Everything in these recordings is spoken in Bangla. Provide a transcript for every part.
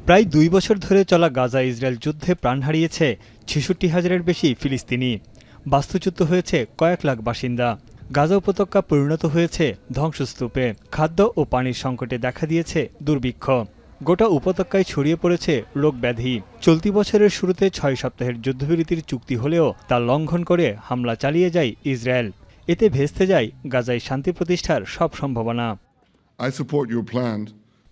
প্রায় ২ বছর ধরে চলা গাজা ইসরায়েল যুদ্ধে প্রাণ হারিয়েছে ৬৬,০০০-এর বেশি ফিলিস্তিনি। বাস্তুচ্যুত হয়েছে কয়েক লাখ বাসিন্দা। গাজা উপত্যকা পরিণত হয়েছে ধ্বংসস্তূপে। খাদ্য ও পানির সংকটে দেখা দিয়েছে দুর্ভিক্ষ। গোটা উপত্যকায় ছড়িয়ে পড়েছে রোগব্যাধি। চলতি বছরের শুরুতে ৬ সপ্তাহের যুদ্ধবিরতির চুক্তি হলেও তা লঙ্ঘন করে হামলা চালিয়ে যায় ইসরায়েল। এতে ভেস্তে যায় গাজায় শান্তি প্রতিষ্ঠার সব সম্ভাবনা।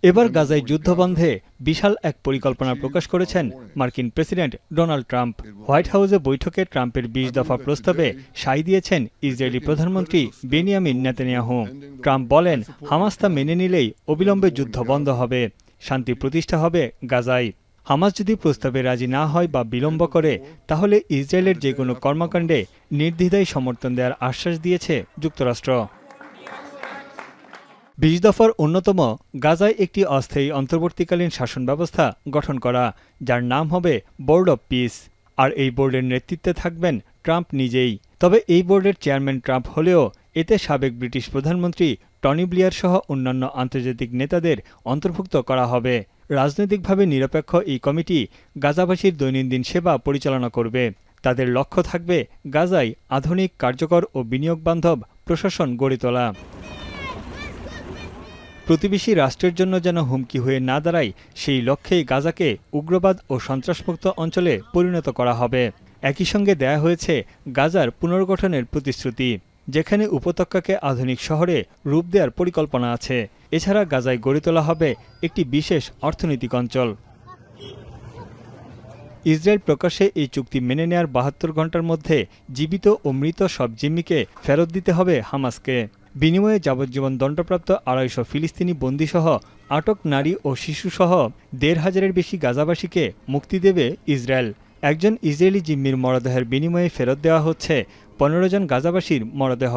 এবার গাজায় যুদ্ধবন্ধে বিশাল এক পরিকল্পনা প্রকাশ করেছেন মার্কিন প্রেসিডেন্ট ডোনাল্ড ট্রাম্প। হোয়াইট হাউসে বৈঠকে ট্রাম্পের ২০ দফা প্রস্তাবে সাই দিয়েছেন ইসরায়েলি প্রধানমন্ত্রী বেনিয়ামিন নেতানিয়াহু। ট্রাম্প বলেন, হামাস তা মেনে নিলেই অবিলম্বে যুদ্ধ বন্ধ হবে, শান্তি প্রতিষ্ঠা হবে গাজায়। হামাস যদি প্রস্তাবে রাজি না হয় বা বিলম্ব করে, তাহলে ইসরায়েলের যে কোনো কর্মকাণ্ডে নির্দ্বিধায় সমর্থন দেওয়ার আশ্বাস দিয়েছে যুক্তরাষ্ট্র। ২০ দফার অন্যতম গাজায় একটি অস্থায়ী অন্তর্বর্তীকালীন শাসন ব্যবস্থা গঠন করা, যার নাম হবে বোর্ড অব পিস। আর এই বোর্ডের নেতৃত্বে থাকবেন ট্রাম্প নিজেই। তবে এই বোর্ডের চেয়ারম্যান ট্রাম্প হলেও এতে সাবেক ব্রিটিশ প্রধানমন্ত্রী টনি ব্লেয়ার সহ অন্যান্য আন্তর্জাতিক নেতাদের অন্তর্ভুক্ত করা হবে। রাজনৈতিকভাবে নিরপেক্ষ এই কমিটি গাজাবাসীর দৈনন্দিন সেবা পরিচালনা করবে। তাদের লক্ষ্য থাকবে গাজায় আধুনিক, কার্যকর ও বিনিয়োগবান্ধব প্রশাসন গড়ে তোলা। প্রতিবেশী রাষ্ট্রের জন্য যেন হুমকি হয়ে না দাঁড়ায়, সেই লক্ষ্যেই গাজাকে উগ্রবাদ ও সন্ত্রাসমুক্ত অঞ্চলে পরিণত করা হবে। একই সঙ্গে দেয়া হয়েছে গাজার পুনর্গঠনের প্রতিশ্রুতি, যেখানে উপত্যকাকে আধুনিক শহরে রূপ দেওয়ার পরিকল্পনা আছে। এছাড়া গাজায় গড়ে তোলা হবে একটি বিশেষ অর্থনৈতিক অঞ্চল। ইসরায়েল প্রকাশ্যে এই চুক্তি মেনে নেয়ার ৭২ ঘণ্টার মধ্যে জীবিত ও মৃত সব জিম্মিকে ফেরত দিতে হবে হামাসকে। বিনিময়ে যাবজ্জীবন দণ্ডপ্রাপ্ত ২৫০ ফিলিস্তিনি বন্দীসহ আটক নারী ও শিশুসহ ১৫০০-এর বেশি গাজাবাসীকে মুক্তি দেবে ইসরায়েল। একজন ইসরায়েলি জিম্মির মরদেহের বিনিময়ে ফেরত দেওয়া হচ্ছে ১৫ জন গাজাবাসীর মরদেহ।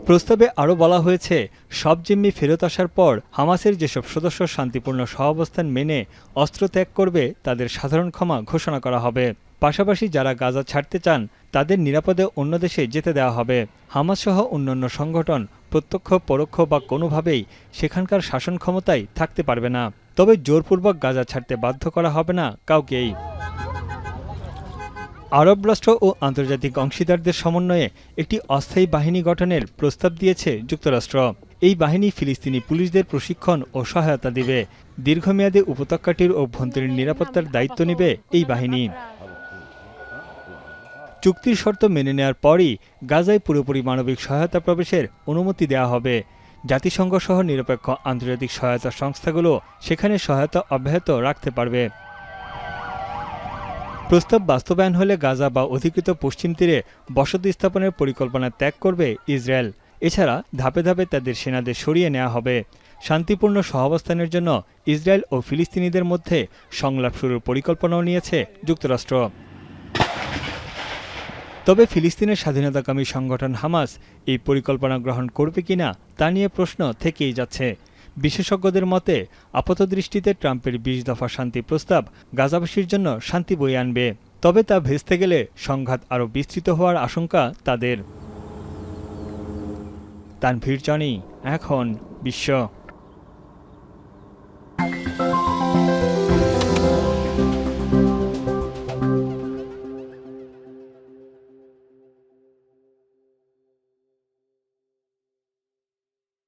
প্রস্তাবে আরও বলা হয়েছে, সব জিম্মি ফেরত আসার পর হামাসের যেসব সদস্য শান্তিপূর্ণ সহাবস্থান মেনে অস্ত্র ত্যাগ করবে, তাদের সাধারণ ক্ষমা ঘোষণা করা হবে। পাশাপাশি যারা গাজা ছাড়তে চান, তাদের নিরাপদে অন্য দেশে যেতে দেওয়া হবে। হামাস সহ অন্যান্য সংগঠন প্রত্যক্ষ, পরোক্ষ বা কোনোভাবেই সেখানকার শাসন ক্ষমতায় থাকতে পারবে না। তবে জোরপূর্বক গাজা ছাড়তে বাধ্য করা হবে না কাউকেই। আরব রাষ্ট্র ও আন্তর্জাতিক অংশীদারদের সমন্বয়ে একটি অস্থায়ী বাহিনী গঠনের প্রস্তাব দিয়েছে যুক্তরাষ্ট্র। এই বাহিনী ফিলিস্তিনি পুলিশদের প্রশিক্ষণ ও সহায়তা দেবে। দীর্ঘমেয়াদে উপত্যকাটির অভ্যন্তরীণ নিরাপত্তার দায়িত্ব নেবে এই বাহিনী। চুক্তির শর্ত মেনে নেওয়ার পরই গাজায় পুরোপুরি মানবিক সহায়তা প্রবেশের অনুমতি দেওয়া হবে। জাতিসংঘ সহ নিরপেক্ষ আন্তর্জাতিক সহায়তা সংস্থাগুলো সেখানে সহায়তা অব্যাহত রাখতে পারবে। প্রস্তাব বাস্তবায়ন হলে গাজা বা অধিকৃত পশ্চিম তীরে বসতি স্থাপনের পরিকল্পনা ত্যাগ করবে ইসরায়েল। এছাড়া ধাপে ধাপে তাদের সেনাদের সরিয়ে নেওয়া হবে। শান্তিপূর্ণ সহাবস্থানের জন্য ইসরায়েল ও ফিলিস্তিনিদের মধ্যে সংলাপ শুরুর পরিকল্পনাও নিয়েছে যুক্তরাষ্ট্র। তবে ফিলিস্তিনের স্বাধীনতাকামী সংগঠন হামাস এই পরিকল্পনা গ্রহণ করবে কিনা তা নিয়ে প্রশ্ন থেকেই যাচ্ছে। বিশেষজ্ঞদের মতে, আপাতদৃষ্টিতে ট্রাম্পের ২০ দফা শান্তি প্রস্তাব গাজাবাসীর জন্য শান্তি বয়ে আনবে। তবে তা ভেস্তে গেলে সংঘাত আরও বিস্তৃত হওয়ার আশঙ্কা তাদের। তানভীর জনি, এখন বিশ্ব।